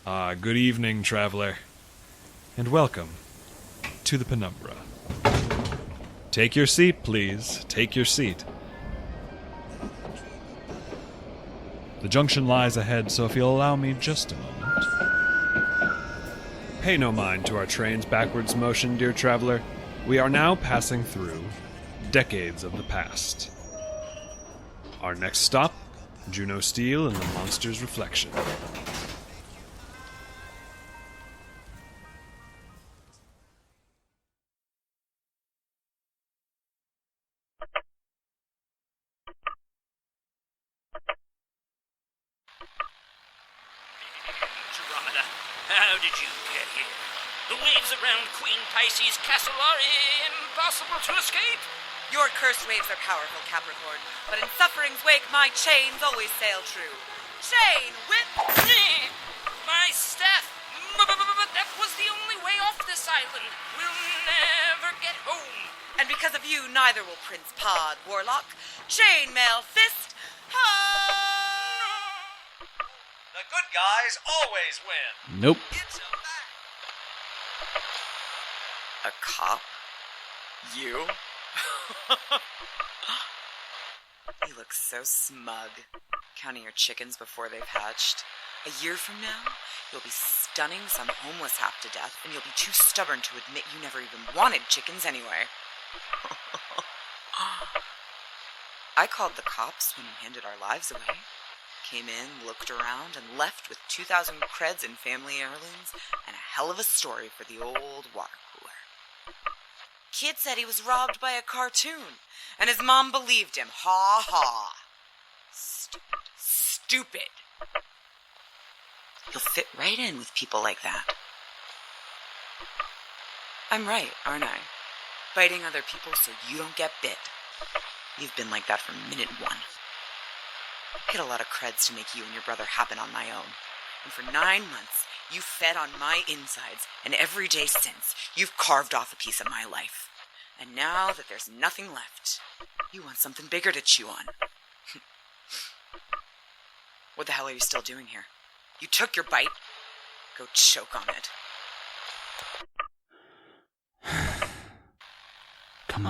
Good evening, traveler, and welcome to the Penumbra. Take your seat, please. Take your seat. The junction lies ahead, so if you'll allow me just a moment. Pay no mind to our train's backwards motion, dear traveler. We are now passing through decades of the past. Our next stop, Juno Steel and the Monster's Reflection. How did you get here? The waves around Queen Pisces' castle are impossible to escape. Your cursed waves are powerful, Capricorn, but in suffering's wake, my chains always sail true. Chain whip! My staff! But that was the only way off this island. We'll never get home. And because of you, neither will Prince Pod, Warlock, Chainmail, Fist, The good guys always win. Nope. It's a fact. A cop? You? You look so smug, counting your chickens before they've hatched. A year from now, you'll be stunning some homeless half to death, and you'll be too stubborn to admit you never even wanted chickens anyway. I called the cops when you handed our lives away. Came in, looked around, and left with 2,000 creds in family heirlooms and a hell of a story for the old water cooler. Kid said he was robbed by a cartoon, and his mom believed him. Ha ha. Stupid. You'll fit right in with people like that. I'm right, aren't I? Biting other people so you don't get bit. You've been like that from minute one. I hit a lot of creds to make you and your brother happen on my own. And for 9 months, you fed on my insides, and every day since, you've carved off a piece of my life. And now that there's nothing left, you want something bigger to chew on. What the hell are you still doing here? You took your bite. Go choke on it. Come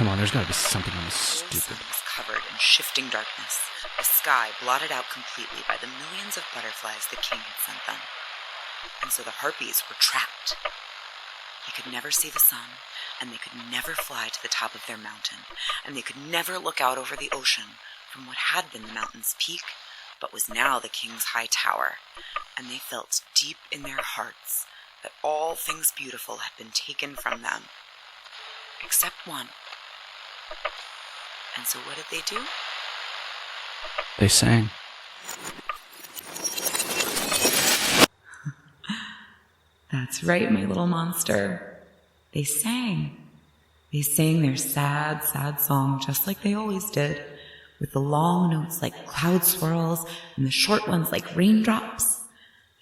on, there's gotta be something on this stupid. The sun was covered in shifting darkness, the sky blotted out completely by the millions of butterflies the king had sent them. And so the harpies were trapped. They could never see the sun, and they could never fly to the top of their mountain, and they could never look out over the ocean from what had been the mountain's peak, but was now the king's high tower. And they felt deep in their hearts that all things beautiful had been taken from them, except one. And so what did they do? They sang. That's right, my little monster. They sang. They sang their sad, sad song just like they always did, with the long notes like cloud swirls and the short ones like raindrops.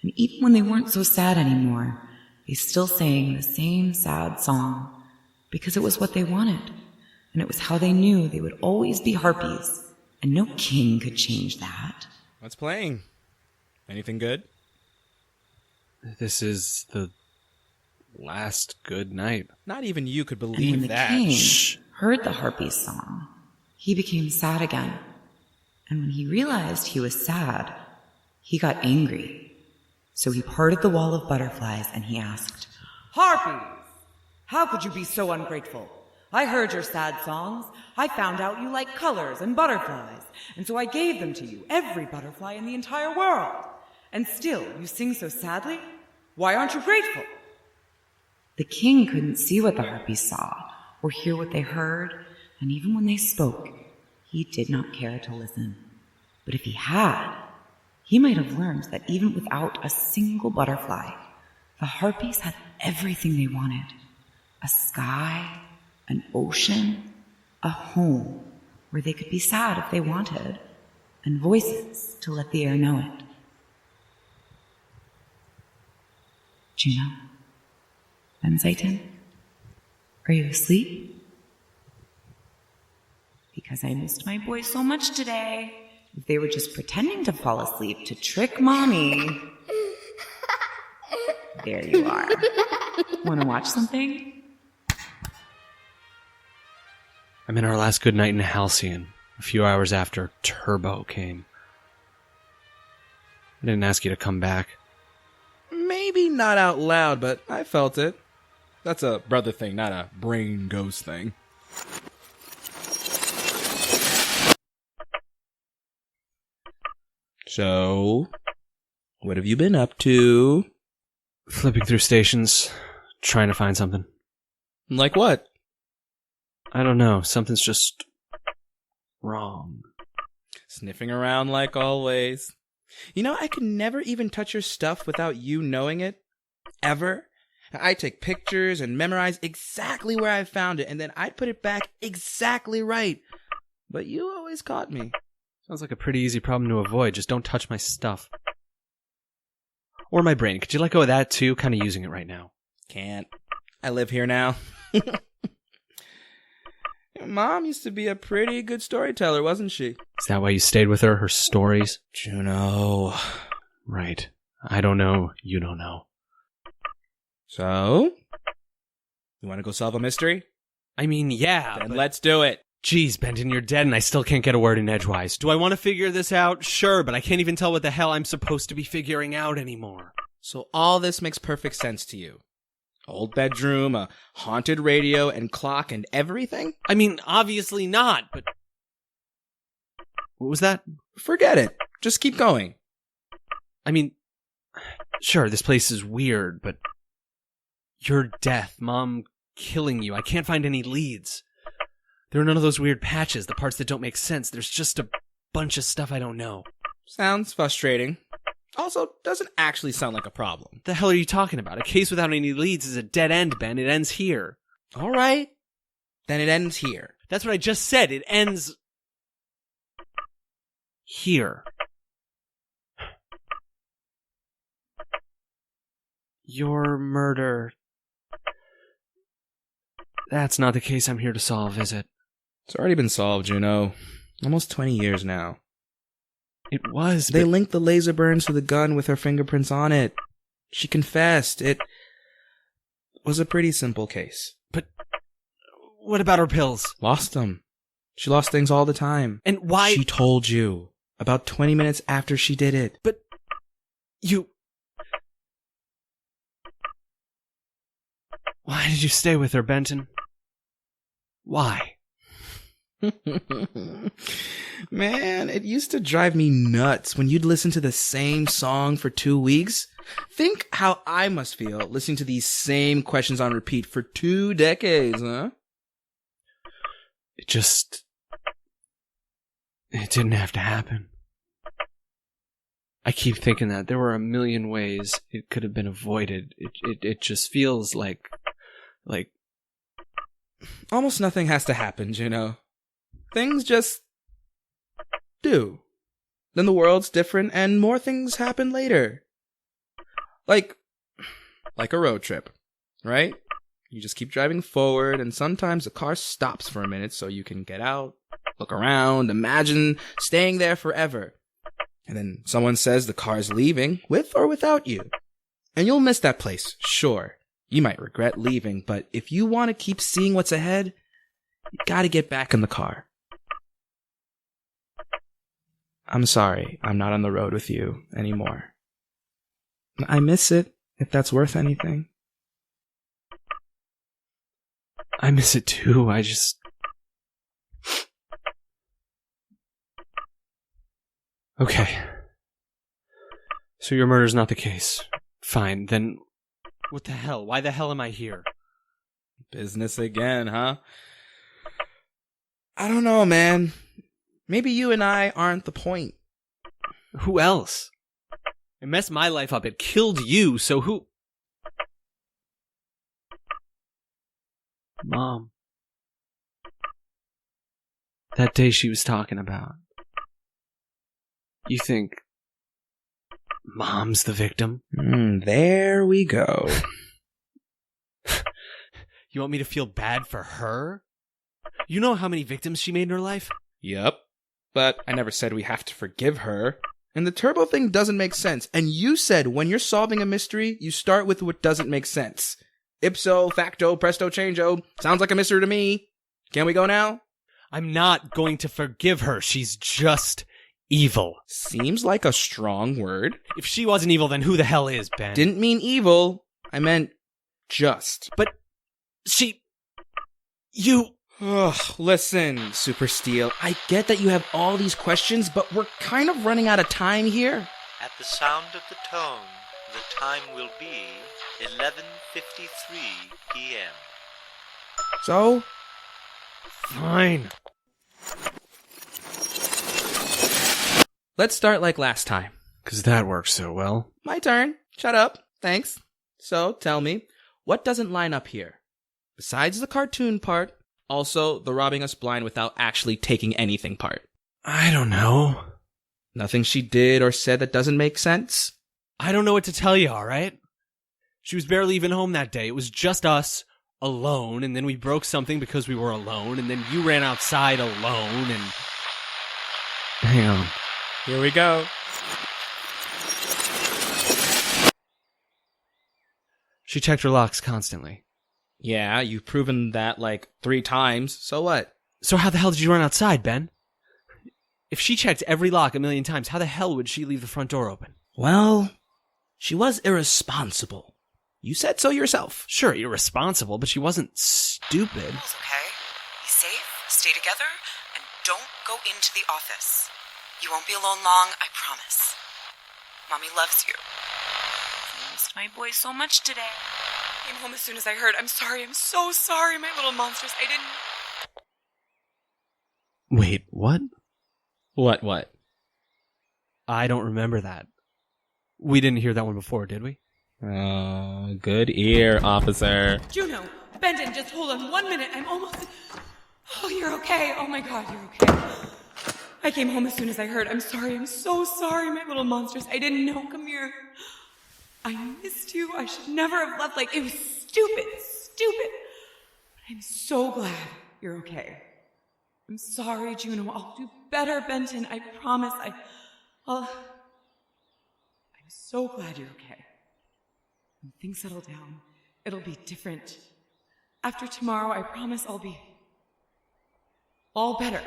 And even when they weren't so sad anymore, they still sang the same sad song because it was what they wanted. And it was how they knew they would always be harpies, and no king could change that. What's playing? Anything good? This is the last good night. Not even you could And when believe the that. king Shh. heard the harpy's song, he became sad again. And when he realized he was sad, he got angry. So he parted the wall of butterflies and he asked, "Harpies, how could you be so ungrateful? I heard your sad songs. I found out you like colors and butterflies, and so I gave them to you, every butterfly in the entire world. And still, you sing so sadly? Why aren't you grateful?" The king couldn't see what the harpies saw or hear what they heard, and even when they spoke, he did not care to listen. But if he had, he might have learned that even without a single butterfly, the harpies had everything they wanted: a sky, an ocean, a home where they could be sad if they wanted, and voices to let the air know it. Juno? Ben Satan? Are you asleep? Because I missed my boys so much today. If they were just pretending to fall asleep to trick Mommy. There you are. Want to watch something? I'm in our last good night in Halcyon, a few hours after Turbo came. I didn't ask you to come back. Maybe not out loud, but I felt it. That's a brother thing, not a brain ghost thing. So, what have you been up to? Flipping through stations, trying to find something. Like what? I don't know, something's just wrong. Sniffing around like always. You know, I can never even touch your stuff without you knowing it. Ever. I take pictures and memorize exactly where I found it, and then I'd put it back exactly right. But you always caught me. Sounds like a pretty easy problem to avoid. Just don't touch my stuff. Or my brain. Could you let go of that too? Kind of using it right now. Can't. I live here now. Mom used to be a pretty good storyteller, wasn't she? Is that why you stayed with her? Her stories? Juno. Right. I don't know. You don't know. So? You want to go solve a mystery? I mean, yeah. Then let's do it. Geez, Benton, you're dead and I still can't get a word in edgewise. Do I want to figure this out? Sure, but I can't even tell what the hell I'm supposed to be figuring out anymore. So all this makes perfect sense to you. Old bedroom, a haunted radio and clock and everything? I mean, obviously not, but... What was that? Forget it. Just keep going. I mean, sure, this place is weird, but... Your death, Mom killing you, I can't find any leads. There are none of those weird patches, the parts that don't make sense. There's just a bunch of stuff I don't know. Sounds frustrating. Also, doesn't actually sound like a problem. The hell are you talking about? A case without any leads is a dead end, Ben. It ends here. All right. Then it ends here. That's what I just said. It ends... here. Your murder... That's not the case I'm here to solve, is it? It's already been solved, Juno. Almost 20 years now. It was, They linked the laser burns to the gun with her fingerprints on it. She confessed. It was a pretty simple case. But what about her pills? Lost them. She lost things all the time. And why... She told you. About 20 minutes after she did it. But... you... Why did you stay with her, Benton? Why? Man, it used to drive me nuts when you'd listen to the same song for 2 weeks. Think how I must feel listening to these same questions on repeat for 2 decades, huh? It didn't have to happen. I keep thinking that there were a million ways it could have been avoided. It just feels like... Almost nothing has to happen, Juno. Things just do. Then the world's different and more things happen later. Like a road trip, right? You just keep driving forward and sometimes the car stops for a minute so you can get out, look around, imagine staying there forever. And then someone says the car's leaving, with or without you. And you'll miss that place, sure. You might regret leaving, but if you want to keep seeing what's ahead, you gotta get back in the car. I'm sorry, I'm not on the road with you anymore. I miss it, if that's worth anything. I miss it too, I just... Okay. So your murder's not the case. Fine, then... What the hell? Why the hell am I here? Business again, huh? I don't know, man. Maybe you and I aren't the point. Who else? It messed my life up. It killed you, so who... Mom. That day she was talking about. You think... Mom's the victim? There we go. You want me to feel bad for her? You know how many victims she made in her life? Yup. But I never said we have to forgive her. And the turbo thing doesn't make sense. And you said when you're solving a mystery, you start with what doesn't make sense. Ipso, facto, presto, changeo. Sounds like a mystery to me. Can we go now? I'm not going to forgive her. She's just evil. Seems like a strong word. If she wasn't evil, then who the hell is, Ben? Didn't mean evil. I meant just. But you... Ugh, listen, Super Steel. I get that you have all these questions, but we're kind of running out of time here. At the sound of the tone, the time will be 11:53 p.m. So? Fine. Let's start like last time. 'Cause that works so well. My turn. Shut up. Thanks. So, tell me, what doesn't line up here? Besides the cartoon part, also the robbing us blind without actually taking anything part. I don't know. Nothing she did or said that doesn't make sense? I don't know what to tell you, alright? She was barely even home that day. It was just us, alone, and then we broke something because we were alone, and then you ran outside alone, and... Hang on. Here we go. She checked her locks constantly. Yeah, you've proven that like 3 times, so what? So how the hell did you run outside, Ben? If she checked every lock 1,000,000 times, how the hell would she leave the front door open? Well, she was irresponsible. You said so yourself. Sure, irresponsible, but she wasn't stupid. It's okay. Be safe, stay together, and don't go into the office. You won't be alone long, I promise. Mommy loves you. I missed my boy so much today. Came home as soon as I heard. I'm sorry. I'm so sorry, my little monsters. I didn't... Wait, what? What? I don't remember that. We didn't hear that one before, did we? Oh, good ear, officer. Juno, Benton, just hold on 1 minute. I'm almost... Oh, you're okay. Oh my God, you're okay. I came home as soon as I heard. I'm sorry. I'm so sorry, my little monsters. I didn't know. Come here. I missed you. I should never have left. Like, it was stupid. I'm so glad you're okay. I'm sorry, Juno. I'll do better, Benton. I promise. I'm so glad you're okay. When things settle down, it'll be different. After tomorrow, I promise I'll be all better.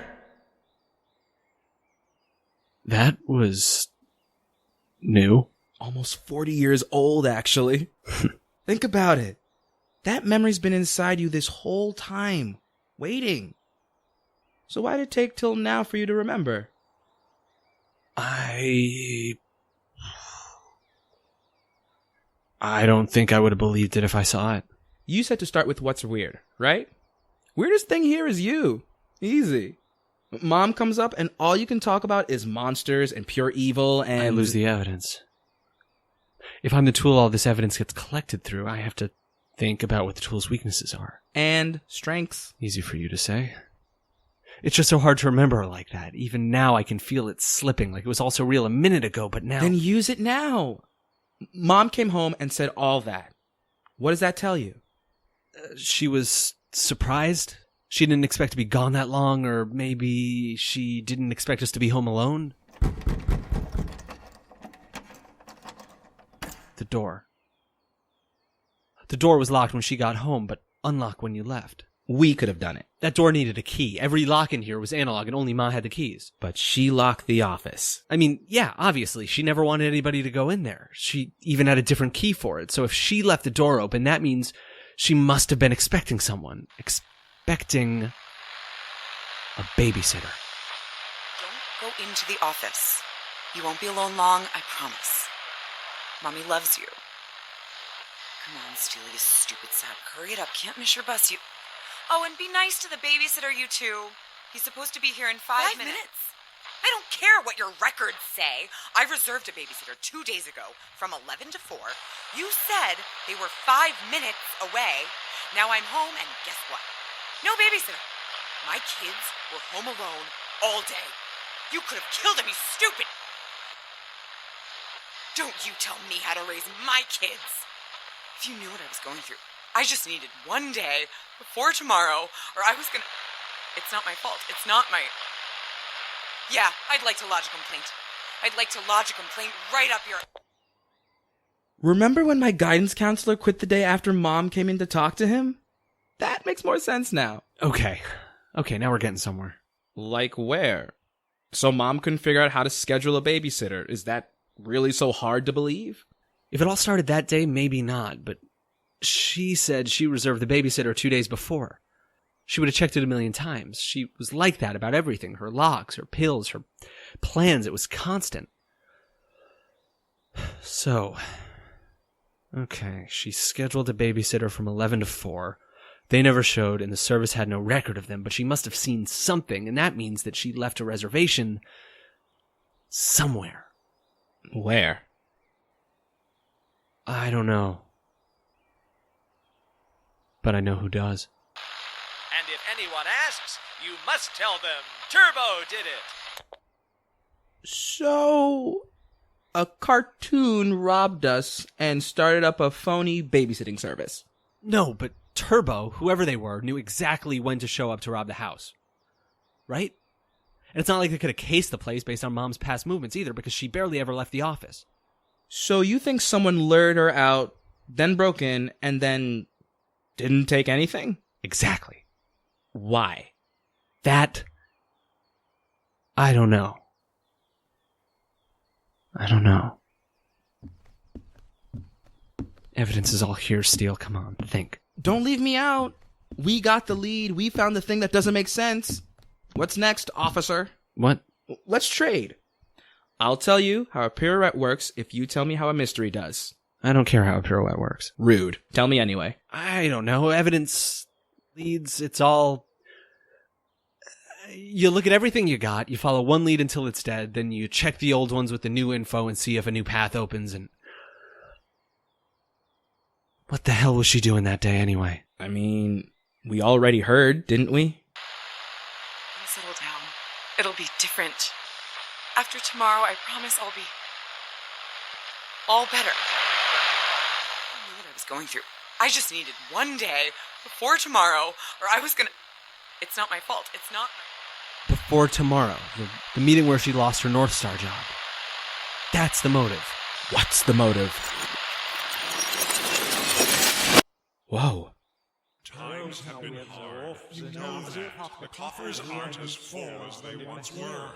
That was... new. Almost 40 years old, actually. Think about it. That memory's been inside you this whole time, waiting. So why did it take till now for you to remember? I don't think I would have believed it if I saw it. You said to start with what's weird, right? Weirdest thing here is you. Easy. Mom comes up and all you can talk about is monsters and pure evil and... I lose the evidence. If I'm the tool all this evidence gets collected through, I have to think about what the tool's weaknesses are. And strengths. Easy for you to say. It's just so hard to remember like that. Even now I can feel it slipping, like it was all so real a minute ago, but now... Then use it now. Mom came home and said all that. What does that tell you? She was surprised. She didn't expect to be gone that long, or maybe she didn't expect us to be home alone. The door. The door was locked when she got home, but unlocked when you left. We could have done it. That door needed a key. Every lock in here was analog, and only Ma had the keys. But she locked the office. I mean, yeah, obviously, she never wanted anybody to go in there. She even had a different key for it. So if she left the door open, that means she must have been expecting someone. Expecting a babysitter. Don't go into the office. You won't be alone long, I promise. Mommy loves you. Come on, Steely, you stupid sap. Hurry it up. Can't miss your bus, you... Oh, and be nice to the babysitter, you two. He's supposed to be here in 5 minutes. I don't care what your records say. I reserved a babysitter 2 days ago from 11 to 4. You said they were 5 minutes away. Now I'm home, and guess what? No babysitter. My kids were home alone all day. You could have killed them, you stupid... Don't you tell me how to raise my kids. If you knew what I was going through, I just needed 1 day before tomorrow, or I was gonna... It's not my fault. It's not my... Yeah, I'd like to lodge a complaint. I'd like to lodge a complaint right up your... Remember when my guidance counselor quit the day after Mom came in to talk to him? That makes more sense now. Okay, now we're getting somewhere. Like where? So Mom couldn't figure out how to schedule a babysitter. Is that really so hard to believe? If it all started that day, maybe not, but she said she reserved the babysitter 2 days before. She would have checked it a million times. She was like that about everything. Her logs, her pills, her plans. It was constant. So, okay, she scheduled a babysitter from 11 to 4. They never showed, and the service had no record of them, but she must have seen something, and that means that she left a reservation somewhere. Where? I don't know. But I know who does. And if anyone asks, you must tell them Turbo did it. So, a cartoon robbed us and started up a phony babysitting service. No, but Turbo, whoever they were, knew exactly when to show up to rob the house. Right? And it's not like they could have cased the place based on Mom's past movements either, because she barely ever left the office. So you think someone lured her out, then broke in, and then didn't take anything? Exactly. Why? That... I don't know. Evidence is all here, Steele. Come on, think. Don't leave me out. We got the lead. We found the thing that doesn't make sense. What's next, officer? What? Let's trade. I'll tell you how a pirouette works if you tell me how a mystery does. I don't care how a pirouette works. Rude. Tell me anyway. I don't know. Evidence, leads, it's all... You look at everything you got, you follow one lead until it's dead, then you check the old ones with the new info and see if a new path opens, and... What the hell was she doing that day anyway? I mean, we already heard, didn't we? I'll settle down. It'll be different. After tomorrow, I promise I'll be all better. I knew what I was going through. I just needed one day before tomorrow, or I was gonna... It's not my fault. It's not my... Before tomorrow, the meeting where she lost her North Star job. That's the motive. What's the motive? Whoa. Times have been hard. You know that. The coffers aren't as full as they once were.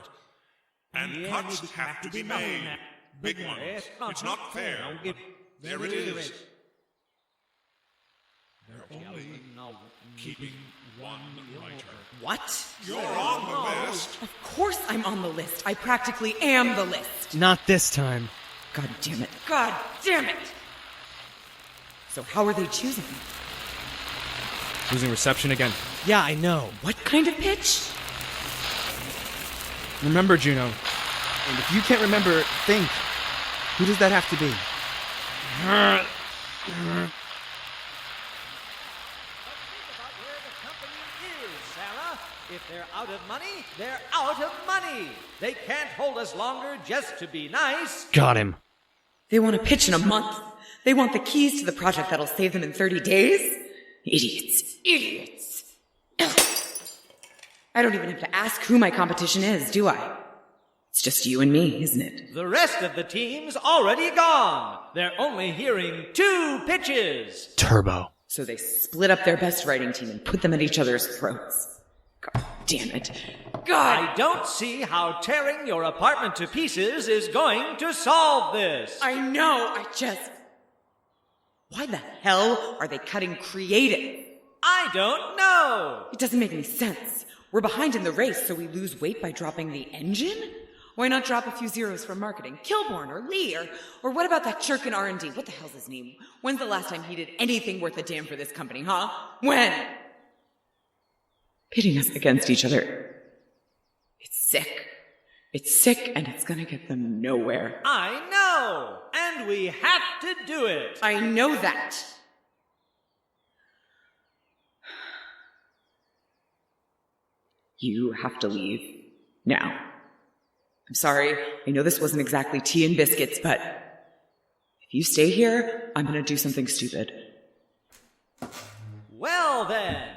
And cuts have to be made. Big ones. It's not fair. But there it is. They're only keeping one writer. What? You're on the list. Of course I'm on the list. I practically am the list. Not this time. God damn it. God damn it! So how are they choosing? Losing reception again. Yeah, I know. What kind of pitch? Remember, Juno. And if you can't remember, think. Who does that have to be? If they're out of money, they're out of money. They can't hold us longer just to be nice. Got him. They want a pitch in a month. They want the keys to the project that'll save them in 30 days. Idiots. Idiots. Ugh. I don't even have to ask who my competition is, do I? It's just you and me, isn't it? The rest of the team's already gone. They're only hearing 2 pitches. Turbo. So they split up their best writing team and put them at each other's throats. God damn it. God! I don't see how tearing your apartment to pieces is going to solve this. I know, Why the hell are they cutting creative? I don't know. It doesn't make any sense. We're behind in the race, so we lose weight by dropping the engine? Why not drop a few zeros from marketing? Kilborn or Lee or what about that jerk in R&D? What the hell's his name? When's the last time he did anything worth a damn for this company, huh? When? Pitting us against each other. It's sick. It's sick, and it's gonna get them nowhere. I know, and we have to do it. I know that. You have to leave. Now. I'm sorry, I know this wasn't exactly tea and biscuits, but if you stay here, I'm gonna do something stupid. Well then,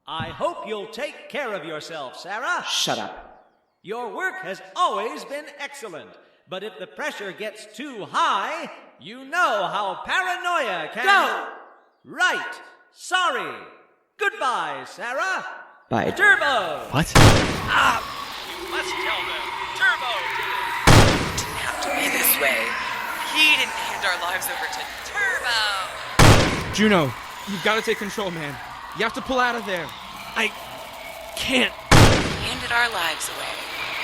I hope you'll take care of yourself, Sarah. Shut up. Your work has always been excellent, but if the pressure gets too high, you know how paranoia can... Go! Right. Sorry. Goodbye, Sarah. Bye. Turbo! What? You must tell them Turbo did it. Didn't have to be this way. He didn't hand our lives over to Turbo. Juno, you've got to take control, man. You have to pull out of there. I can't. Handed our lives away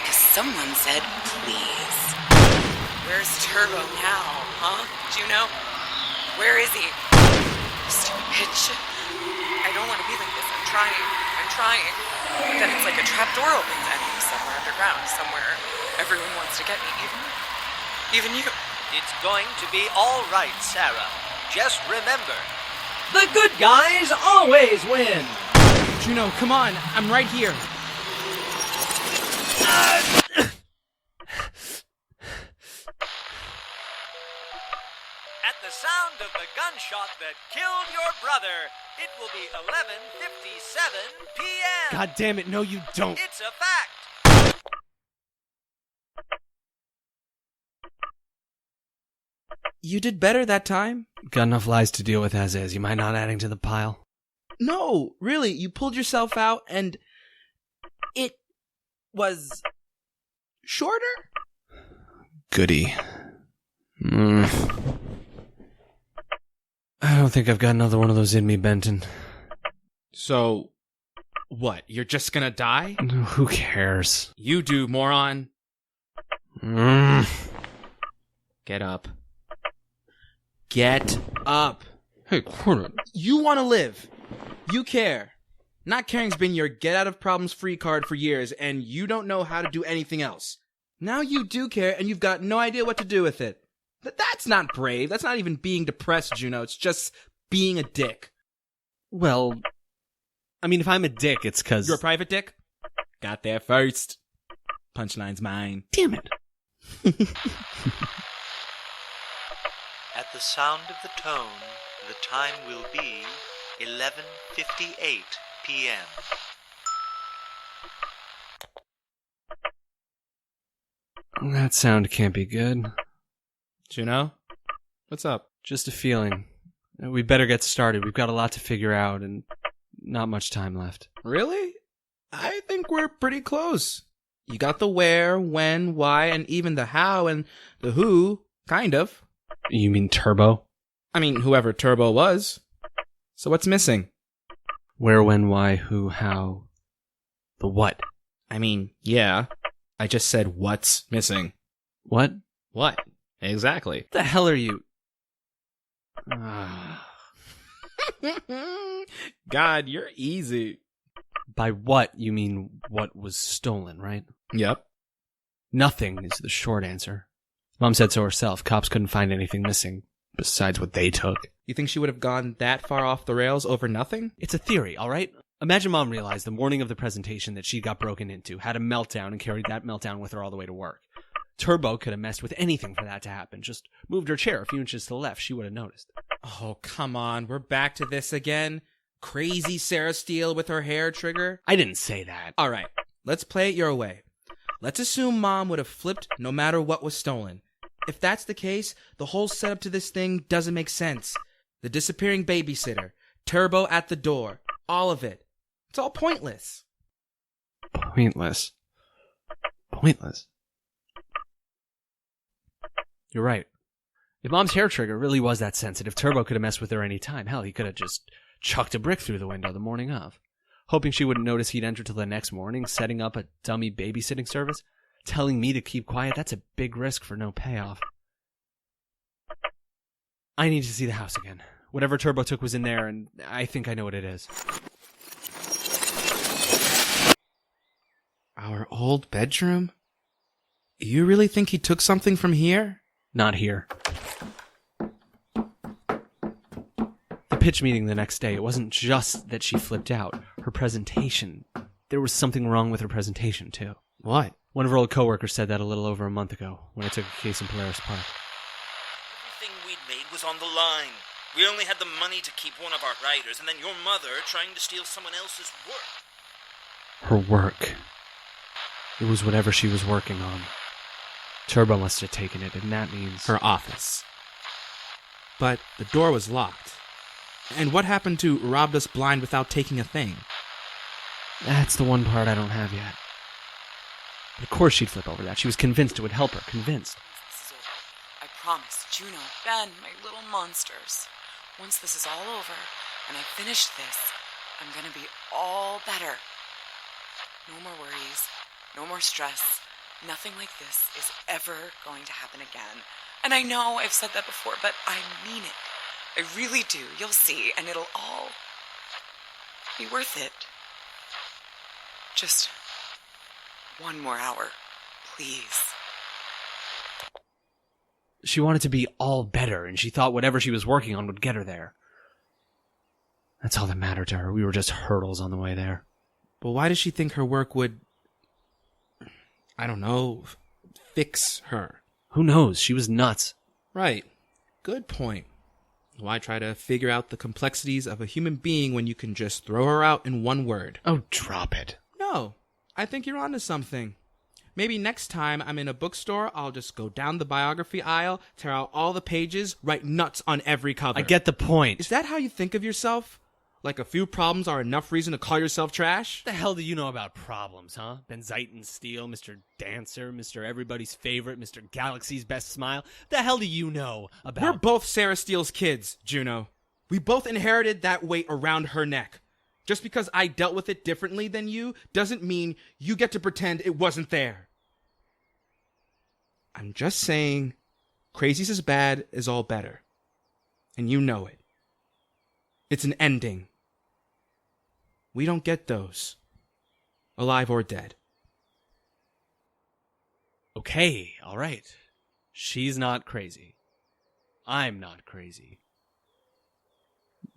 because someone said please. Where's Turbo now, huh, Juno? Where is he? Stupid bitch. I don't want to be like this. I'm trying. But then it's like a trap door opens and I'm somewhere underground, somewhere everyone wants to get me, even you. It's going to be all right, Sarah. Just remember. The good guys always win. Juno, come on. I'm right here. At the sound of the gunshot that killed your brother, it will be 11:57 p.m. God damn it, no you don't. It's a fact. You did better that time. Got enough lies to deal with as is. You mind not adding to the pile? No, really, you pulled yourself out and it was shorter? Goody. I don't think I've got another one of those in me, Benton. So, what, you're just gonna die? Who cares? You do, moron. Get up. Get up. Hey, Corner. You want to live. You care. Not caring's been your get out of problems free card for years, and you don't know how to do anything else. Now you do care, and you've got no idea what to do with it. That's not brave. That's not even being depressed, Juno. It's just being a dick. Well, I mean, if I'm a dick, it's because... You're a private dick? Got there first. Punchline's mine. Damn it. At the sound of the tone, the time will be 11:58 p.m. That sound can't be good. Juno? What's up? Just a feeling. We better get started. We've got a lot to figure out and not much time left. Really? I think we're pretty close. You got the where, when, why, and even the how and the who, kind of. You mean Turbo? I mean, whoever Turbo was. So what's missing? Where, when, why, who, how, the what? I mean, yeah. I just said what's missing. What? What? Exactly. What the hell are you? God, you're easy. By what, you mean what was stolen, right? Yep. Nothing is the short answer. Mom said so herself. Cops couldn't find anything missing besides what they took. You think she would have gone that far off the rails over nothing? It's a theory, all right? Imagine Mom realized the morning of the presentation that she got broken into, had a meltdown, and carried that meltdown with her all the way to work. Turbo could have messed with anything for that to happen. Just moved her chair a few inches to the left. She would have noticed. Oh, come on. We're back to this again? Crazy Sarah Steele with her hair trigger? I didn't say that. All right. Let's play it your way. Let's assume Mom would have flipped no matter what was stolen. If that's the case, the whole setup to this thing doesn't make sense. The disappearing babysitter, Turbo at the door, all of it. It's all pointless. Pointless. You're right. If Mom's hair trigger really was that sensitive, Turbo could have messed with her any time. Hell, he could have just chucked a brick through the window the morning of. Hoping she wouldn't notice he'd enter till the next morning, setting up a dummy babysitting service. Telling me to keep quiet, that's a big risk for no payoff. I need to see the house again. Whatever Turbo took was in there, and I think I know what it is. Our old bedroom? You really think he took something from here? Not here. The pitch meeting the next day, it wasn't just that she flipped out. Her presentation. There was something wrong with her presentation, too. What? One of her old coworkers said that a little over a month ago, when I took a case in Polaris Park. Everything we'd made was on the line. We only had the money to keep one of our writers, and then your mother trying to steal someone else's work. Her work. It was whatever she was working on. Turbo must have taken it, and that means... Her office. But the door was locked. And what happened to robbed us blind without taking a thing? That's the one part I don't have yet. But of course she'd flip over that. She was convinced it would help her. Convinced. This is over. I promise, Juno, Ben, my little monsters. Once this is all over, and I finish this, I'm gonna be all better. No more worries, no more stress. Nothing like this is ever going to happen again. And I know I've said that before, but I mean it. I really do. You'll see, and it'll all be worth it. Just one more hour, please. She wanted to be all better, and she thought whatever she was working on would get her there. That's all that mattered to her. We were just hurdles on the way there. But why does she think her work would, I don't know, fix her? Who knows? She was nuts. Right. Good point. Why try to figure out the complexities of a human being when you can just throw her out in one word? Oh, drop it. No, I think you're onto something. Maybe next time I'm in a bookstore, I'll just go down the biography aisle, tear out all the pages, write nuts on every cover. I get the point. Is that how you think of yourself? Like a few problems are enough reason to call yourself trash? What the hell do you know about problems, huh? Benzitin Steel, Mr. Dancer, Mr. Everybody's Favorite, Mr. Galaxy's Best Smile. The hell do you know about... We're both Sarah Steele's kids, Juno. We both inherited that weight around her neck. Just because I dealt with it differently than you doesn't mean you get to pretend it wasn't there. I'm just saying, crazy's as bad as all better. And you know it. It's an ending. We don't get those. Alive or dead. Okay, all right. She's not crazy. I'm not crazy.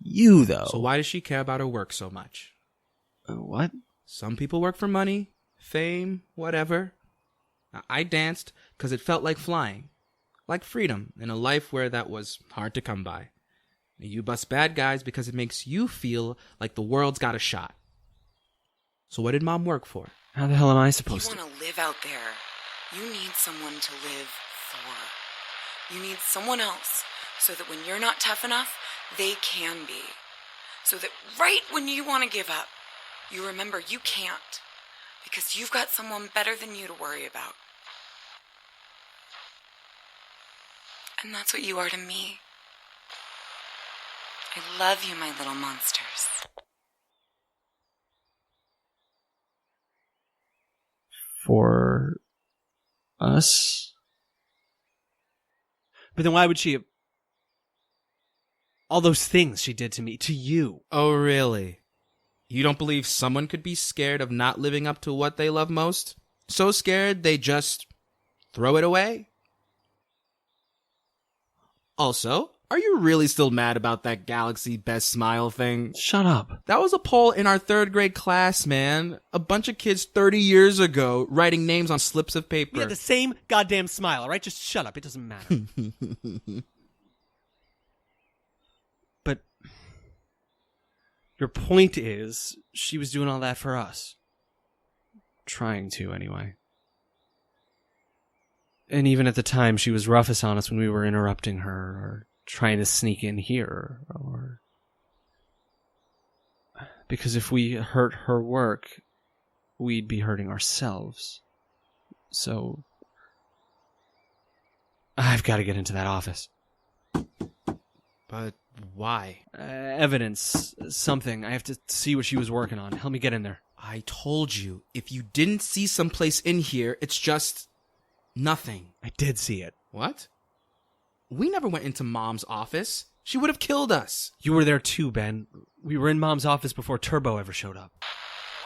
You, though. So why does she care about her work so much? What? Some people work for money, fame, whatever. I danced because it felt like flying. Like freedom in a life where that was hard to come by. You bust bad guys because it makes you feel like the world's got a shot. So what did Mom work for? How the hell am I supposed to? You want to live out there. You need someone to live for. You need someone else so that when you're not tough enough, they can be. So that right when you want to give up, you remember you can't. Because you've got someone better than you to worry about. And that's what you are to me. I love you, my little monsters. For us? But then why would she have... All those things she did to me, to you. Oh, really? You don't believe someone could be scared of not living up to what they love most? So scared they just throw it away? Also, are you really still mad about that Galaxy Best Smile thing? Shut up. That was a poll in our 3rd grade class, man. A bunch of kids 30 years ago writing names on slips of paper. We had the same goddamn smile, all right? Just shut up. It doesn't matter. But your point is she was doing all that for us. Trying to, anyway. And even at the time, she was roughest on us when we were interrupting her or trying to sneak in here, or... Because if we hurt her work, we'd be hurting ourselves. So... I've got to get into that office. But why? Evidence. Something. I have to see what she was working on. Help me get in there. I told you, if you didn't see someplace in here, it's just... nothing. I did see it. What? We never went into Mom's office. She would have killed us. You were there too, Ben. We were in Mom's office before Turbo ever showed up. So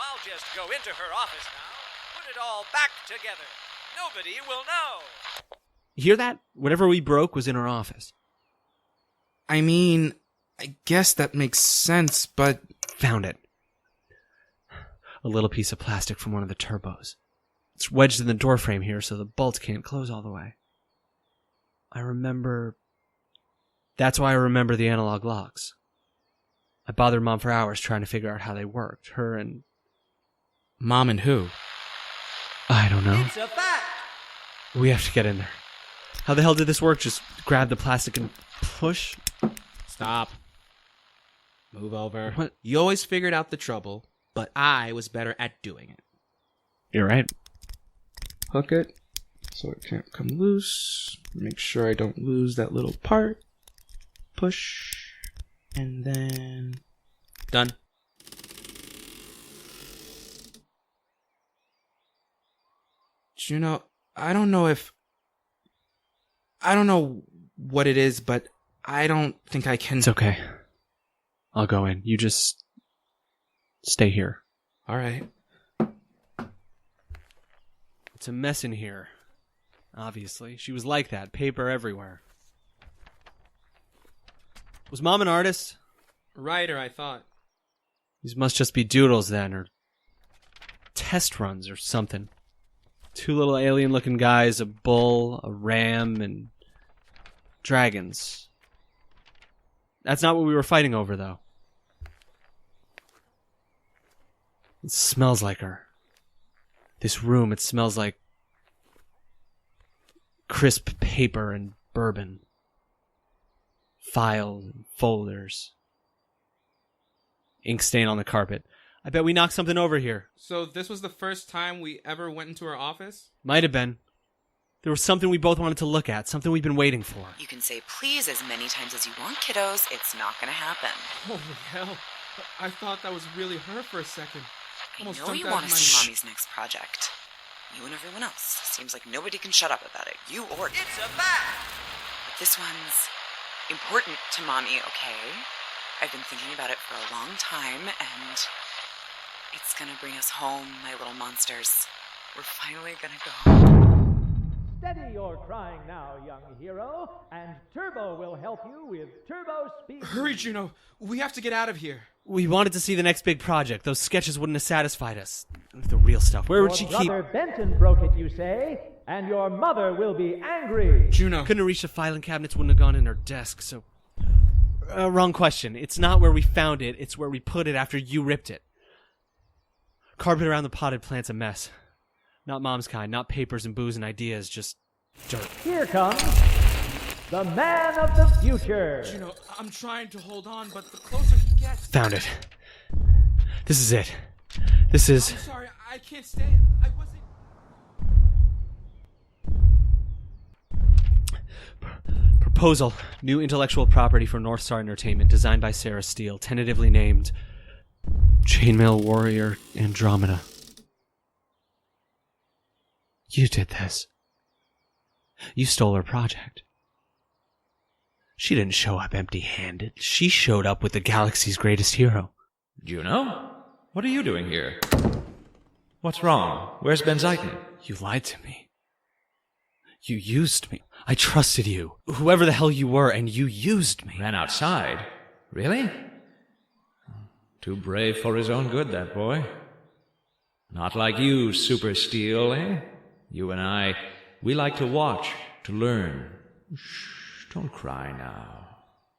I'll just go into her office now, put it all back together. Nobody will know. You hear that? Whatever we broke was in her office. I mean, I guess that makes sense, but... Found it. A little piece of plastic from one of the turbos. It's wedged in the doorframe here so the bolt can't close all the way. I remember... That's why I remember the analog locks. I bothered Mom for hours trying to figure out how they worked. Her and... Mom and who? I don't know. It's a fact. We have to get in there. How the hell did this work? Just grab the plastic and push? Stop. Move over. What? You always figured out the trouble, but I was better at doing it. You're right. Hook it so it can't come loose. Make sure I don't lose that little part. Push. And then... Done. Juno, I don't know what it is, but I don't think I can... It's okay. I'll go in. You just stay here. All right. It's a mess in here. Obviously. She was like that. Paper everywhere. Was Mom an artist? Writer, I thought. These must just be doodles then, or test runs or something. 2 little alien-looking guys, a bull, a ram, and dragons. That's not what we were fighting over, though. It smells like her. This room, it smells like crisp paper and bourbon. Files and folders. Ink stain on the carpet. I bet we knocked something over here. So this was the first time we ever went into her office? Might have been. There was something we both wanted to look at, something we've been waiting for. You can say please as many times as you want, kiddos. It's not going to happen. Holy hell. I thought that was really her for a second. I Almost know jumped you out want of to my- see Mommy's next project. You and everyone else. Seems like nobody can shut up about it. You or... It's a fact. But this one's important to Mommy, okay? I've been thinking about it for a long time, and it's gonna bring us home, my little monsters. We're finally gonna go home. Steady your crying now, young hero, and Turbo will help you with Turbo Speed. Hurry, Juno. We have to get out of here. We wanted to see the next big project. Those sketches wouldn't have satisfied us. The real stuff. Where would she keep... Your brother Benton broke it, you say, and your mother will be angry. Juno. Couldn't have reached the filing cabinets, wouldn't have gone in her desk, so... wrong question. It's not where we found it, it's where we put it after you ripped it. Carpet around the potted plant's a mess. Not Mom's kind, not papers and booze and ideas, just dirt. Here comes the man of the future. Juno, I'm trying to hold on, but the closer he gets... Found it. This is it. This is... I'm sorry, I can't stay. I wasn't... Proposal. New intellectual property for North Star Entertainment, designed by Sarah Steele, tentatively named Chainmail Warrior Andromeda. You did this. You stole her project. She didn't show up empty-handed. She showed up with the galaxy's greatest hero. Juno? What are you doing here? What's wrong? Where's Benziken? You lied to me. You used me. I trusted you. Whoever the hell you were, and you used me. Ran outside? Really? Too brave for his own good, that boy. Not like you, Super Steel, eh? You and I, we like to watch, to learn. Shh, don't cry now.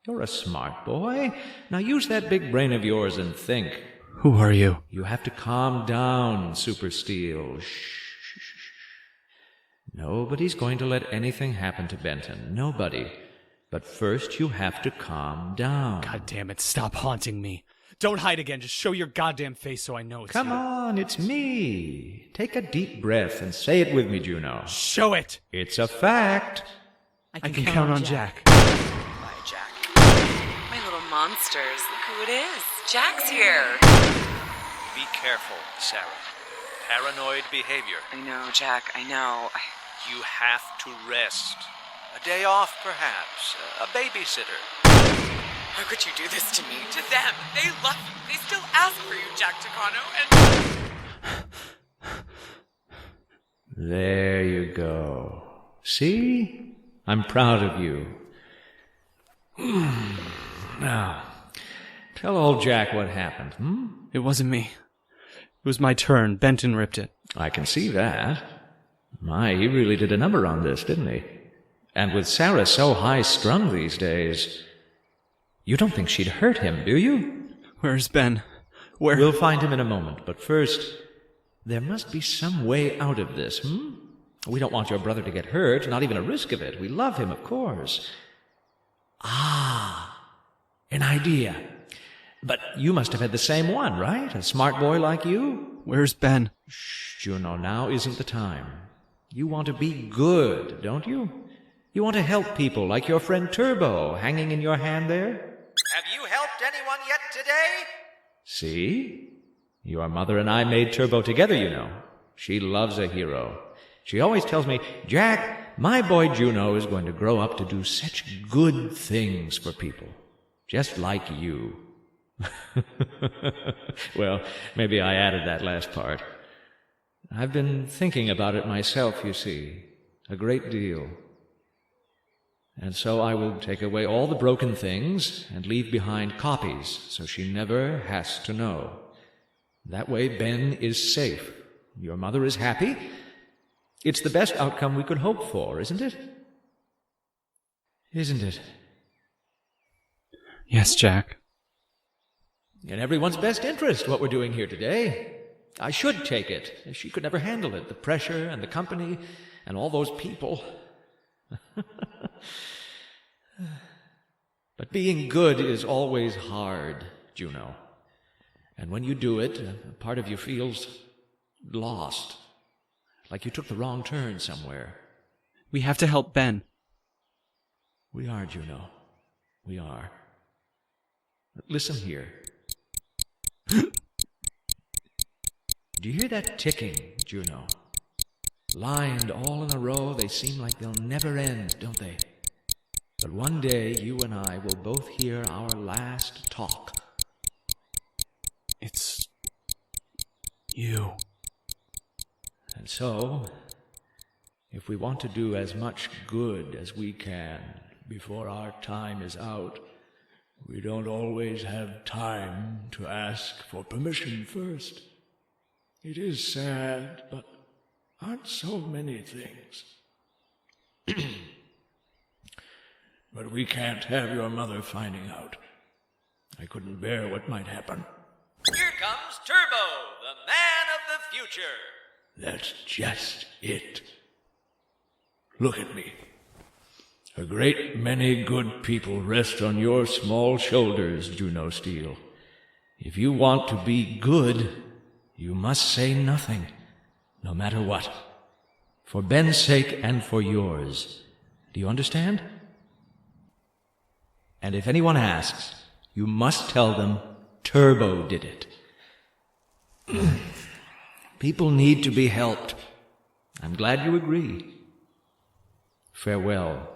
You're a smart boy. Now use that big brain of yours and think. Who are you? You have to calm down, Super Steel. Shh. Nobody's going to let anything happen to Benton. Nobody. But first you have to calm down. God damn it, stop haunting me. Don't hide again, just show your goddamn face so I know it's Come you. on, it's me. Take a deep breath and say it with me, Juno. Show it! It's a fact. I can count on Jack. Bye, Jack. My little monsters, look who it is. Jack's here. Be careful, Sarah. Paranoid behavior. I know, Jack, I know. You have to rest. A day off, perhaps. A babysitter. How could you do this to me? To them. They love you. They still ask for you, Jack Takano, and... There you go. See? I'm proud of you. Now, tell old Jack what happened, It wasn't me. It was my turn. Benton ripped it. I can see that. My, he really did a number on this, didn't he? And with Sarah so high-strung these days, you don't think she'd hurt him, do you? Where's Ben? Where? We'll find him in a moment, but first, There must be some way out of this, We don't want your brother to get hurt, not even a risk of it. We love him, of course. An idea. But you must have had the same one, right? A smart boy like you? Where's Ben? Shh, Juno, now isn't the time. You want to be good, don't you? You want to help people like your friend Turbo hanging in your hand there? Have you helped anyone yet today? See? Your mother and I made Turbo together, you know. She loves a hero. She always tells me, Jack, my boy Juno is going to grow up to do such good things for people. Just like you. Well, maybe I added that last part. I've been thinking about it myself, you see, a great deal. And so I will take away all the broken things and leave behind copies so she never has to know. That way Ben is safe. Your mother is happy. It's the best outcome we could hope for, isn't it? Isn't it? Yes, Jack. In everyone's best interest, what we're doing here today. I should take it. She could never handle it. The pressure and the company and all those people. But being good is always hard, Juno. And when you do it, a part of you feels lost. Like you took the wrong turn somewhere. We have to help Ben. We are, Juno. We are. Listen here. Do you hear that ticking, Juno? Lined all in a row, they seem like they'll never end, don't they? But one day, you and I will both hear our last talk. It's you. And so, if we want to do as much good as we can before our time is out, we don't always have time to ask for permission first. It is sad, but aren't so many things. But we can't have your mother finding out. I couldn't bear what might happen. Here comes Turbo, the man of the future. That's just it. Look at me. A great many good people rest on your small shoulders, Juno Steele. If you want to be good, you must say nothing, no matter what. For Ben's sake and for yours. Do you understand? And if anyone asks, you must tell them Turbo did it. People need to be helped. I'm glad you agree. Farewell,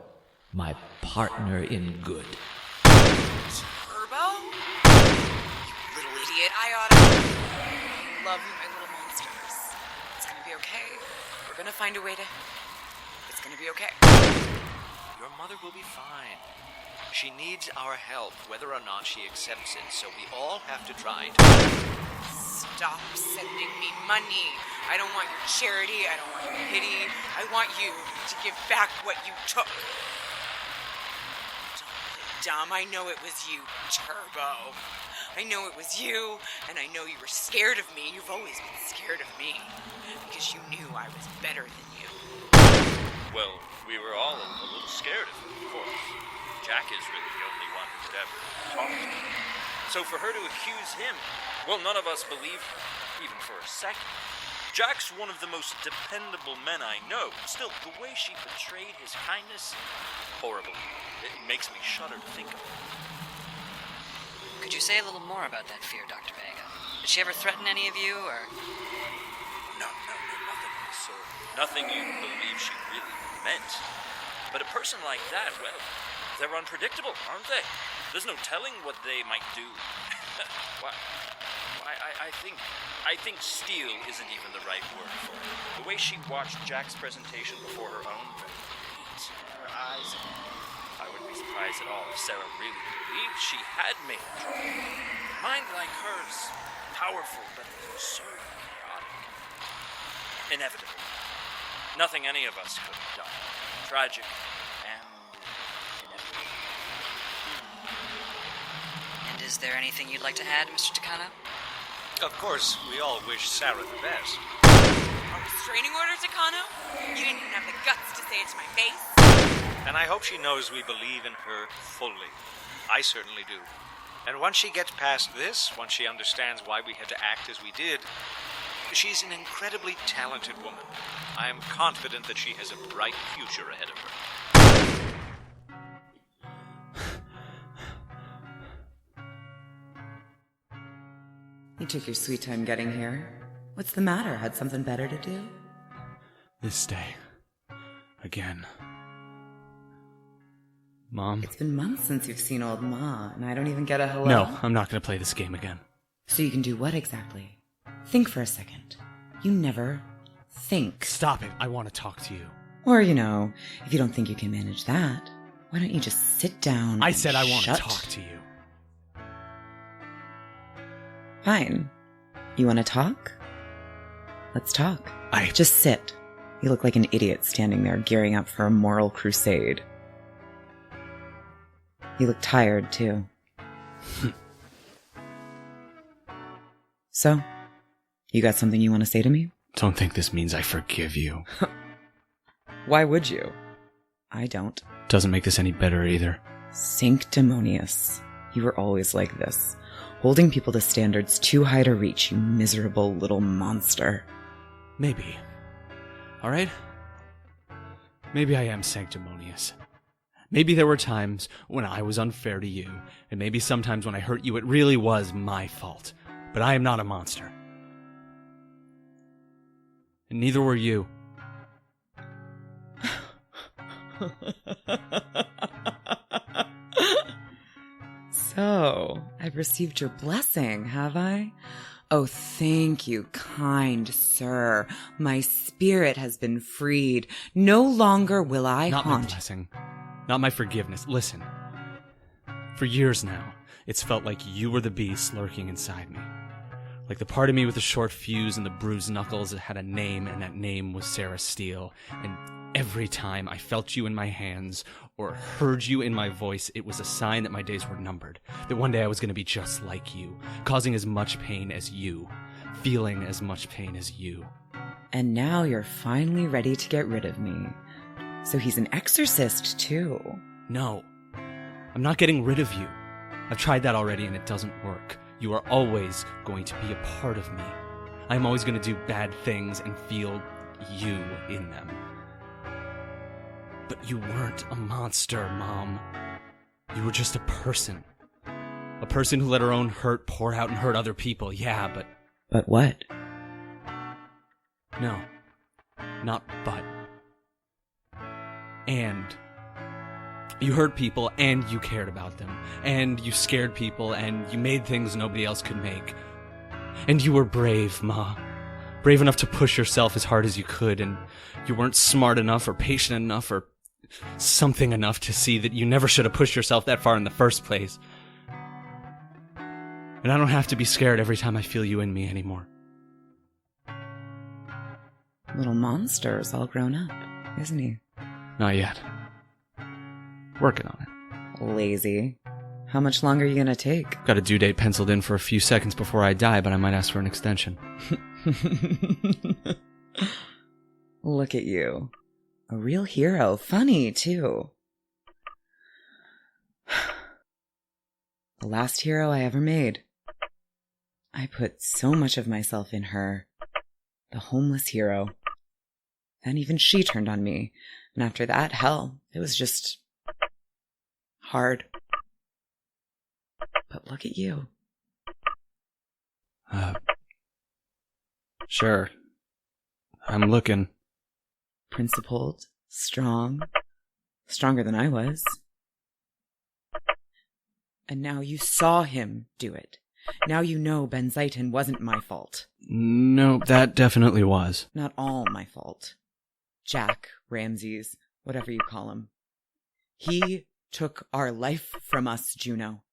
my partner in good. Turbo? You little idiot. I love you, my little monsters. It's gonna be okay. We're gonna find a way to... It's gonna be okay. Your mother will be fine. She needs our help, whether or not she accepts it, so we all have to try to... Stop sending me money. I don't want your charity. I don't want your pity. I want you to give back what you took. Don't play dumb. I know it was you, Turbo. I know it was you, and I know you were scared of me. You've always been scared of me, because you knew I was better than you. Well, we were all a little scared of him, of course. Jack is really the only one who could ever talk to him. So for her to accuse him, well, none of us believe her, even for a second. Jack's one of the most dependable men I know. Still, the way she betrayed his kindness, horrible. It makes me shudder to think of it. Could you say a little more about that fear, Dr. Vega? Did she ever threaten any of you, or...? No, nothing of the sort. Nothing you believe she really meant. But a person like that, well, they're unpredictable, aren't they? There's no telling what they might do. I think steal isn't even the right word for it. The way she watched Jack's presentation before her own, her eyes, I wouldn't be surprised at all if Sarah really believed she had made a trial. Mind like hers, powerful but so chaotic. Inevitable. Nothing any of us could have done. Tragic and inevitable. And is there anything you'd like to add, Mr. Takano? Of course, we all wish Sarah the best. restraining order, Takano? You didn't even have the guts to say it to my face. And I hope she knows we believe in her fully. I certainly do. And once she gets past this, once she understands why we had to act as we did, she's an incredibly talented woman. I am confident that she has a bright future ahead of her. You took your sweet time getting here. What's the matter? Had something better to do? This day. Again. Mom? It's been months since you've seen old Ma, and I don't even get a hello. No, I'm not going to play this game again. So you can do what exactly? Think for a second. You never think. Stop it. I want to talk to you. Or, if you don't think you can manage that, why don't you just sit down? I said I want to shut? talk to you. Fine. You want to talk? Let's talk. Just sit. You look like an idiot standing there gearing up for a moral crusade. You look tired, too. So, you got something you want to say to me? Don't think this means I forgive you. Why would you? I don't. Doesn't make this any better either. Sanctimonious. You were always like this. Holding people to standards too high to reach, you miserable little monster. Maybe. Alright? Maybe I am sanctimonious. Maybe there were times when I was unfair to you, and maybe sometimes when I hurt you it really was my fault. But I am not a monster. And neither were you. So, I've received your blessing, have I? Oh, thank you, kind sir. My spirit has been freed. No longer will I Not haunt. my blessing. Not my forgiveness. Listen. For years now, it's felt like you were the beast lurking inside me. Like the part of me with the short fuse and the bruised knuckles that had a name, and that name was Sarah Steele. And every time I felt you in my hands or heard you in my voice, it was a sign that my days were numbered. That one day I was going to be just like you, causing as much pain as you, feeling as much pain as you. And now you're finally ready to get rid of me. So he's an exorcist, too. No. I'm not getting rid of you. I've tried that already and it doesn't work. You are always going to be a part of me. I'm always going to do bad things and feel you in them. But you weren't a monster, Mom. You were just a person. A person who let her own hurt pour out and hurt other people, yeah, but... But what? No. Not but. And... You hurt people, and you cared about them. And you scared people, and you made things nobody else could make. And you were brave, Ma. Brave enough to push yourself as hard as you could, and you weren't smart enough or patient enough or something enough to see that you never should have pushed yourself that far in the first place. And I don't have to be scared every time I feel you in me anymore. Little monster's all grown up, isn't he? Not yet. Working on it. Lazy. How much longer are you gonna take? Got a due date penciled in for a few seconds before I die, but I might ask for an extension. Look at you. A real hero. Funny, too. The last hero I ever made. I put so much of myself in her. The homeless hero. Then even she turned on me. And after that, hell, it was just... hard. But look at you. Sure. I'm looking. Principled, strong, stronger than I was. And now you saw him do it. Now you know Benzitin wasn't my fault. No, that definitely was. Not all my fault. Jack, Ramses, whatever you call him. He took our life from us, Juno.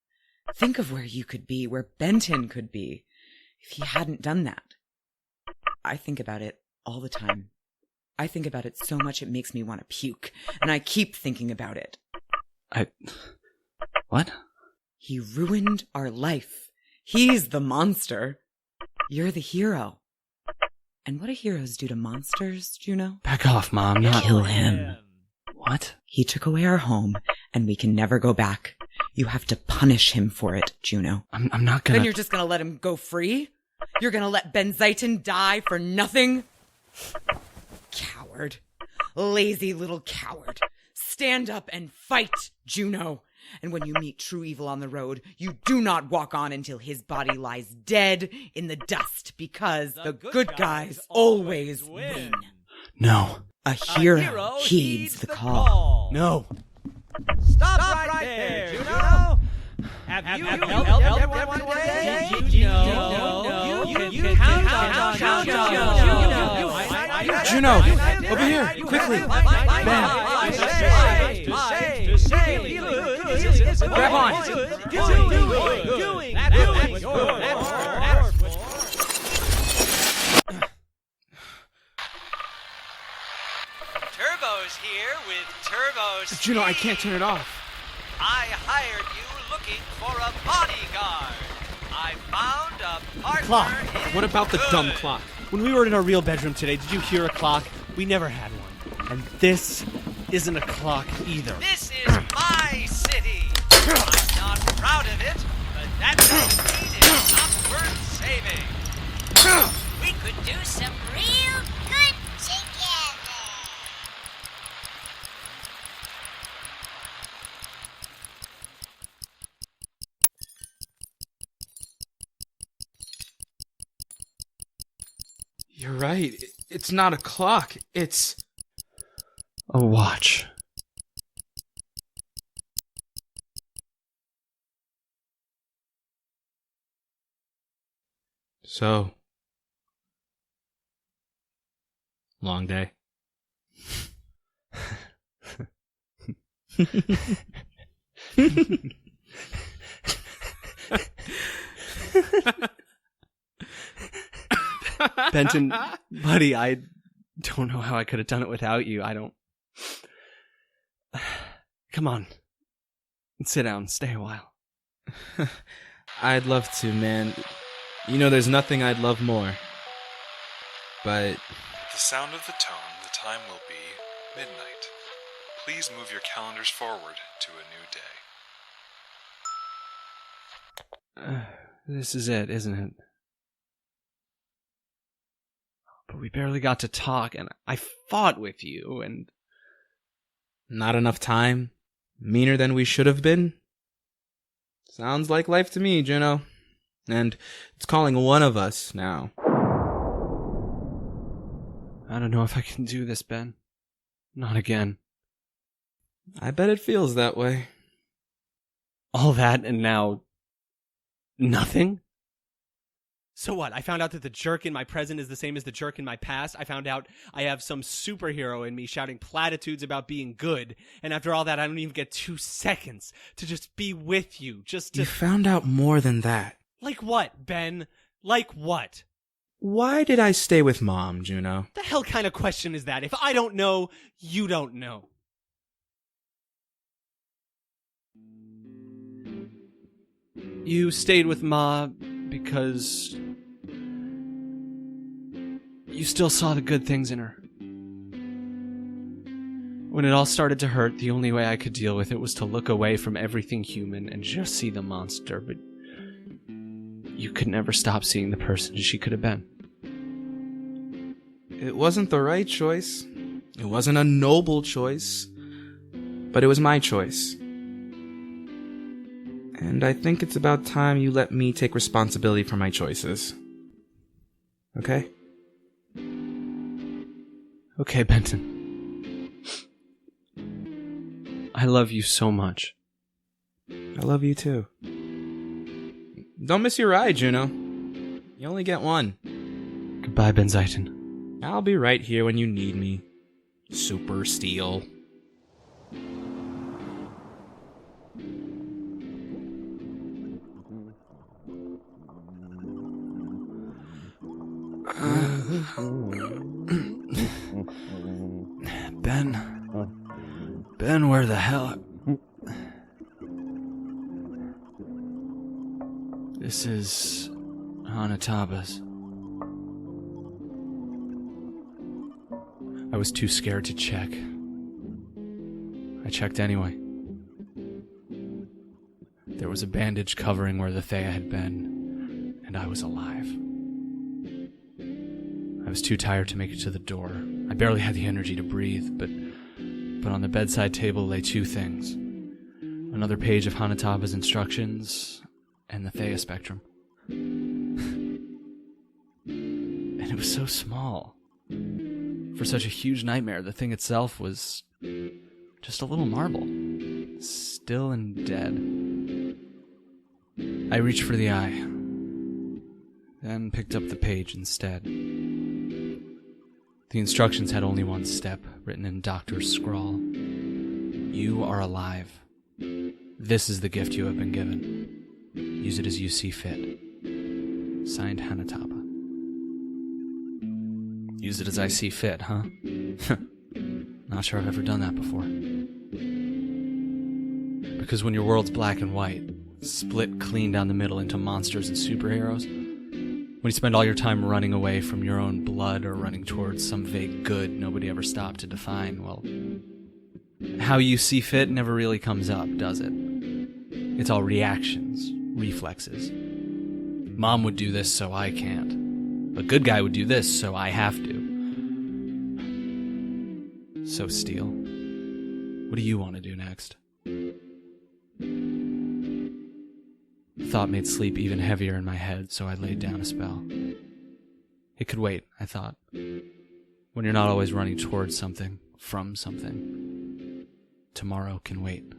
Think of where you could be, where Benton could be, if he hadn't done that. I think about it all the time. I think about it so much it makes me want to puke, and I keep thinking about it. What? He ruined our life. He's the monster. You're the hero. And what do heroes do to monsters, Juno? Back off, Mom. Not Kill him. What? He took away our home, and we can never go back. You have to punish him for it, Juno. I'm not gonna... Then you're just gonna let him go free? You're gonna let Ben Zayton die for nothing? Coward. Lazy little coward. Stand up and fight, Juno. And when you meet true evil on the road, you do not walk on until his body lies dead in the dust, because the good guys always win. No. A hero heeds the call. No. Stop right there, Juno! Have you helped everyone today? You count on Juno, over here, quickly. Grab on. Turbo's here with Turbo's. Juno, I can't turn it off. I hired you looking for a bodyguard. I found a partner. Clock. in What about the good. dumb clock? When we were in our real bedroom today, did you hear a clock? We never had one. And this isn't a clock either. This is my city. I'm not proud of it, but that doesn't mean it's not worth saving. We could do some real good together. You're right. It's not a clock. It's a watch. So, long day. Benton, buddy, I don't know how I could have done it without you. I don't... Come on. Sit down. Stay a while. I'd love to, man. You know, there's nothing I'd love more. But... The sound of the tone, the time will be midnight. Please move your calendars forward to a new day. This is it, isn't it? But we barely got to talk, and I fought with you, and... Not enough time? Meaner than we should have been? Sounds like life to me, Juno. And it's calling one of us now. I don't know if I can do this, Ben. Not again. I bet it feels that way. All that, and now... nothing? So what? I found out that the jerk in my present is the same as the jerk in my past. I found out I have some superhero in me shouting platitudes about being good. And after all that, I don't even get 2 seconds to just be with you. Just to... You found out more than that. Like what, Ben? Like what? Why did I stay with Mom, Juno? The hell kind of question is that? If I don't know, you don't know. You stayed with Ma because... you still saw the good things in her. When it all started to hurt, the only way I could deal with it was to look away from everything human and just see the monster, but you could never stop seeing the person she could have been. It wasn't the right choice. It wasn't a noble choice. But it was my choice. And I think it's about time you let me take responsibility for my choices. Okay? Okay, Benton. I love you so much. I love you too. Don't miss your ride, Juno. You only get one. Goodbye, Ben Zayton. I'll be right here when you need me. Super Steel. Ben, where the hell... This is Hanatabas. was too scared to check. I checked anyway. There was a bandage covering where the Thea had been, and I was alive. I was too tired to make it to the door. I barely had the energy to breathe, but on the bedside table lay two things. Another page of Hanataba's instructions, and the Thea spectrum. And it was so small. For such a huge nightmare, the thing itself was just a little marble. Still and dead. I reached for the eye, then picked up the page instead. The instructions had only one step, written in doctor's scrawl. You are alive. This is the gift you have been given. Use it as you see fit. Signed, Hanataba. Use it as I see fit, huh? Not sure I've ever done that before. Because when your world's black and white, split clean down the middle into monsters and superheroes, when you spend all your time running away from your own blood or running towards some vague good nobody ever stopped to define, well, how you see fit never really comes up, does it? It's all reactions, reflexes. Mom would do this, so I can't. A good guy would do this, so I have to. So, Steel, what do you want to do next? The thought made sleep even heavier in my head, so I laid down a spell. It could wait, I thought. When you're not always running towards something, from something, tomorrow can wait.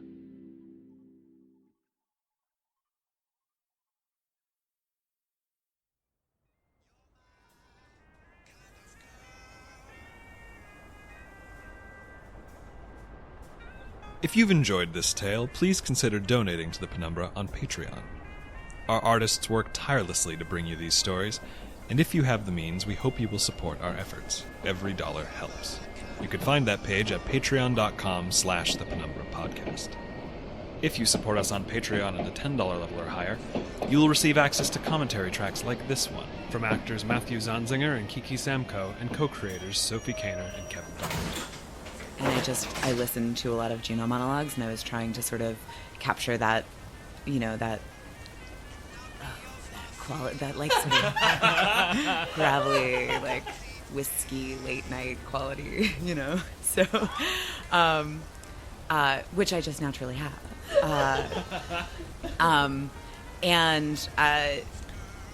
If you've enjoyed this tale, please consider donating to the Penumbra on Patreon. Our artists work tirelessly to bring you these stories, and if you have the means, we hope you will support our efforts. Every dollar helps. You can find that page at patreon.com/The Penumbra Podcast. If you support us on Patreon at the $10 level or higher, you will receive access to commentary tracks like this one from actors Matthew Zanzinger and Kiki Samko and co-creators Sophie Kaner and Kevin Donovan. And I listened to a lot of Juno monologues, and I was trying to sort of capture that, that quality, that like sort of gravelly, like whiskey late night quality, So, which I just naturally have.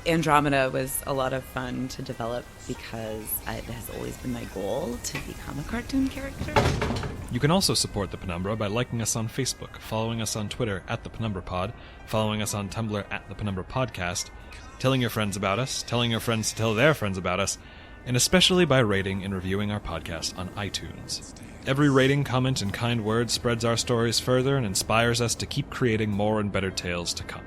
Andromeda was a lot of fun to develop because it has always been my goal to become a cartoon character. You can also support the Penumbra by liking us on Facebook, following us on Twitter at the Penumbra Pod, following us on Tumblr at the Penumbra Podcast, telling your friends about us, telling your friends to tell their friends about us, and especially by rating and reviewing our podcast on iTunes. Every rating, comment, and kind word spreads our stories further and inspires us to keep creating more and better tales to come.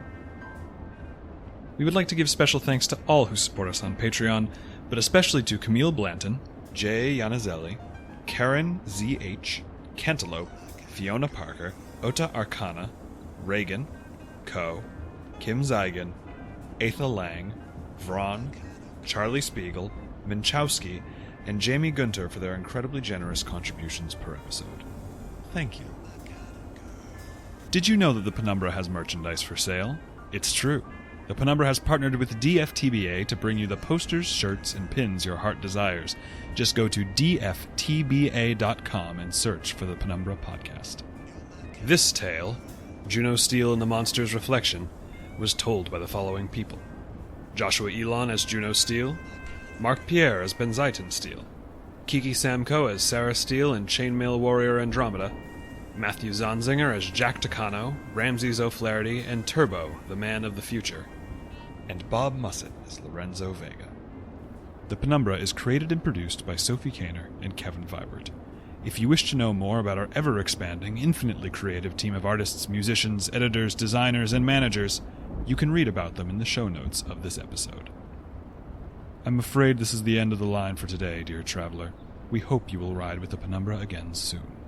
We would like to give special thanks to all who support us on Patreon, but especially to Camille Blanton, Jay Yanazelli, Karen Z.H., Cantaloupe, Fiona Parker, Ota Arcana, Reagan, Ko, Kim Zygan, Atha Lang, Vron, Charlie Spiegel, Minchowski, and Jamie Gunter for their incredibly generous contributions per episode. Thank you. Did you know that the Penumbra has merchandise for sale? It's true. The Penumbra has partnered with DFTBA to bring you the posters, shirts, and pins your heart desires. Just go to dftba.com and search for the Penumbra Podcast. This tale, Juno Steel and the Monster's Reflection, was told by the following people: Joshua Elon as Juno Steel, Mark Pierre as Benziton Steel, Kiki Samko as Sarah Steel and Chainmail Warrior Andromeda, Matthew Zanzinger as Jack Takano, Ramses O'Flaherty, and Turbo, the Man of the Future, and Bob Mussett as Lorenzo Vega. The Penumbra is created and produced by Sophie Kaner and Kevin Vibert. If you wish to know more about our ever-expanding, infinitely creative team of artists, musicians, editors, designers, and managers, you can read about them in the show notes of this episode. I'm afraid this is the end of the line for today, dear traveler. We hope you will ride with the Penumbra again soon.